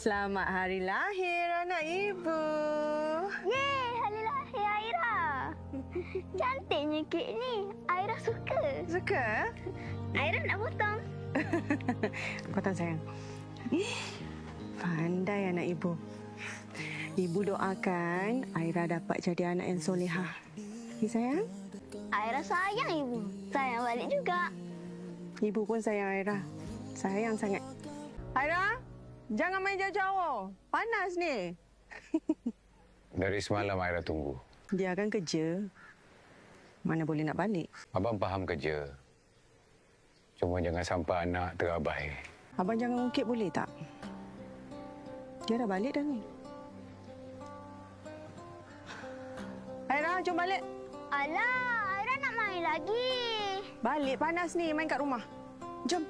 Selamat hari lahir anak ibu. Yeay, hari lahir Aira. Cantiknya kek ni. Aira suka. Suka? Aira nak potong. Potong sayang. Pandai anak ibu. Ibu doakan Aira dapat jadi anak yang solehah. Ya sayang? Aira sayang ibu. Sayang balik juga. Ibu pun sayang Aira. Sayang sangat. Aira, jangan main jauh-jauh. Panas ni. Dari semalam Aira tunggu. Dia akan kerja. Mana boleh nak balik. Abang faham kerja. Cuma jangan sampai anak terabai. Abang jangan ungkit boleh tak? Dia dah balik dah ni. Aira, jom balik. Alah, Aira nak main lagi. Balik panas ni, main kat rumah. Jom.